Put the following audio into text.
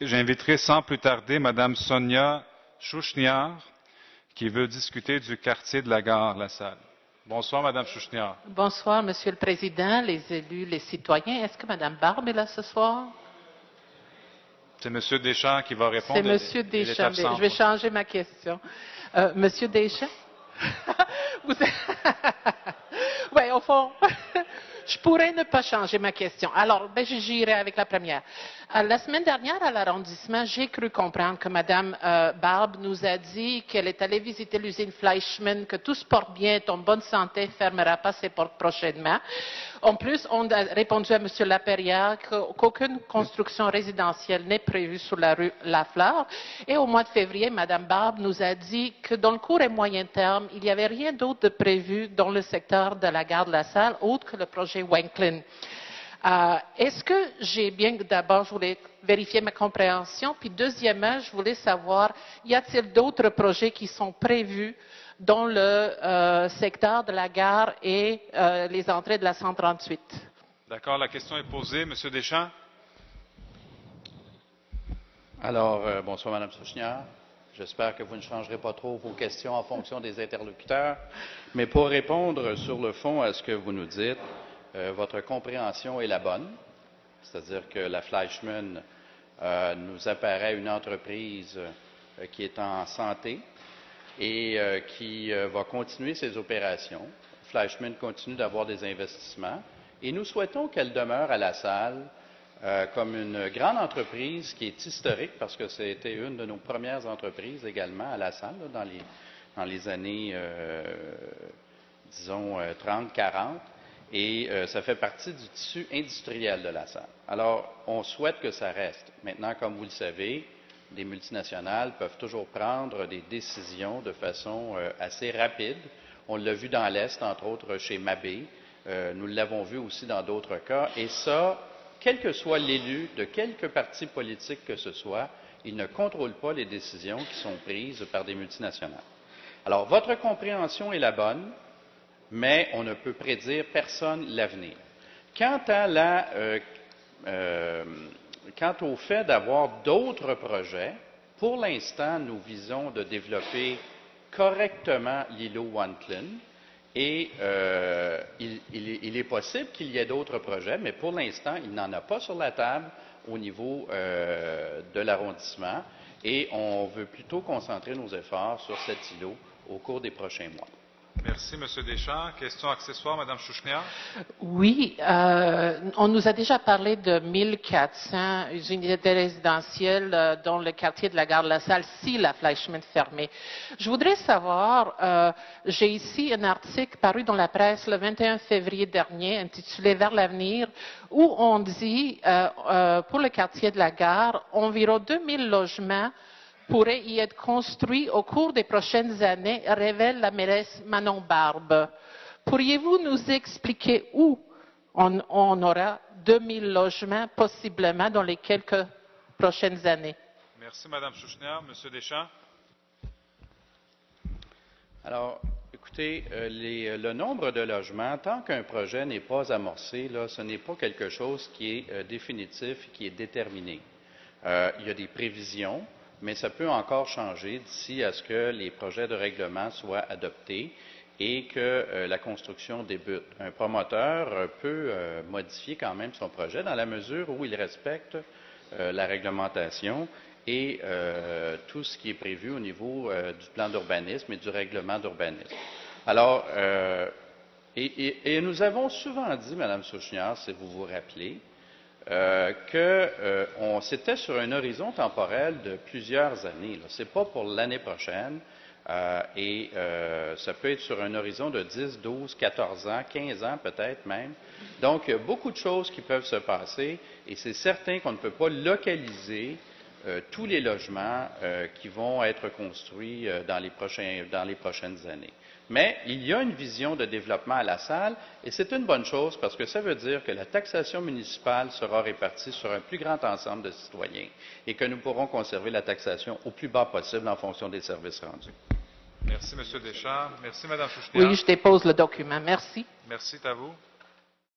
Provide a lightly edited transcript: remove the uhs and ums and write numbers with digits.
J'inviterai sans plus tarder Madame Sonia Chouchniar, qui veut discuter du quartier de la gare La Salle. Bonsoir, Madame Chouchniar. Bonsoir, Monsieur le Président, les élus, les citoyens. Est-ce que Madame Barbe est là ce soir? C'est Monsieur Deschamps qui va répondre. C'est Monsieur Deschamps. Je vais changer ma question. Monsieur Deschamps? Oui, au fond, je pourrais ne pas changer ma question. Alors, j'irai avec la première. La semaine dernière, à l'arrondissement, j'ai cru comprendre que Mme Barbe nous a dit qu'elle est allée visiter l'usine Fleischmann, que tout se porte bien, est en bonne santé, ne fermera pas ses portes prochainement. En plus, on a répondu à M. Laperrière qu'aucune construction résidentielle n'est prévue sur la rue Lafleur. Et au mois de février, Mme Barbe nous a dit que dans le court et moyen terme, il n'y avait rien d'autre de prévu dans le secteur de la gare de la Salle, autre que le projet Wenklin. Est-ce que j'ai bien, d'abord, je voulais vérifier ma compréhension, puis deuxièmement, je voulais savoir, y a-t-il d'autres projets qui sont prévus dans le secteur de la gare et les entrées de la 138? D'accord, la question est posée. Monsieur Deschamps? Alors, bonsoir, Madame Chouchniar. J'espère que vous ne changerez pas trop vos questions en fonction des interlocuteurs. Mais pour répondre sur le fond à ce que vous nous dites, votre compréhension est la bonne, c'est-à-dire que la Fleischmann nous apparaît une entreprise qui est en santé et qui va continuer ses opérations. Fleischmann continue d'avoir des investissements et nous souhaitons qu'elle demeure à la Salle comme une grande entreprise qui est historique parce que c'était une de nos premières entreprises également à la Salle dans les années, disons, 30-40. Et ça fait partie du tissu industriel de la Salle. Alors, on souhaite que ça reste. Maintenant, comme vous le savez, les multinationales peuvent toujours prendre des décisions de façon assez rapide. On l'a vu dans l'Est, entre autres chez Mabé. Nous l'avons vu aussi dans d'autres cas. Et ça, quel que soit l'élu de quelque parti politique que ce soit, il ne contrôle pas les décisions qui sont prises par des multinationales. Alors, votre compréhension est la bonne, mais on ne peut prédire personne l'avenir. Quant au fait d'avoir d'autres projets, pour l'instant, nous visons de développer correctement l'îlot Wenklin et il est possible qu'il y ait d'autres projets, mais pour l'instant, il n'en a pas sur la table au niveau de l'arrondissement et on veut plutôt concentrer nos efforts sur cet îlot au cours des prochains mois. Merci, M. Deschamps. Question accessoire, Mme Chouchniar. Oui, on nous a déjà parlé de 1400 unités résidentielles dans le quartier de la gare de la Salle si la Fleischmann fermait. Je voudrais savoir, j'ai ici un article paru dans la presse le 21 février dernier intitulé Vers l'avenir où on dit pour le quartier de la gare, environ 2000 logements pourrait y être construit au cours des prochaines années, révèle la mairesse Manon Barbe. Pourriez-vous nous expliquer où on aura 2000 logements possiblement dans les quelques prochaines années? Merci, Mme Chouchniar. Monsieur Deschamps? Alors, écoutez, le nombre de logements, tant qu'un projet n'est pas amorcé, là, ce n'est pas quelque chose qui est définitif, qui est déterminé. Il y a des prévisions, mais ça peut encore changer d'ici à ce que les projets de règlement soient adoptés et que la construction débute. Un promoteur peut modifier quand même son projet dans la mesure où il respecte la réglementation et tout ce qui est prévu au niveau du plan d'urbanisme et du règlement d'urbanisme. Alors, et nous avons souvent dit, Mme Chouchniar, si vous vous rappelez, qu'on c'était sur un horizon temporel de plusieurs années. Ce n'est pas pour l'année prochaine et ça peut être sur un horizon de 10, 12, 14 ans, 15 ans peut-être même. Donc, il y a beaucoup de choses qui peuvent se passer et c'est certain qu'on ne peut pas localiser tous les logements qui vont être construits dans les prochaines années. Mais il y a une vision de développement à la Salle et c'est une bonne chose parce que ça veut dire que la taxation municipale sera répartie sur un plus grand ensemble de citoyens et que nous pourrons conserver la taxation au plus bas possible en fonction des services rendus. Merci, M. Deschamps. Merci, Mme Chouchniar. Oui, je dépose le document. Merci. Merci à vous.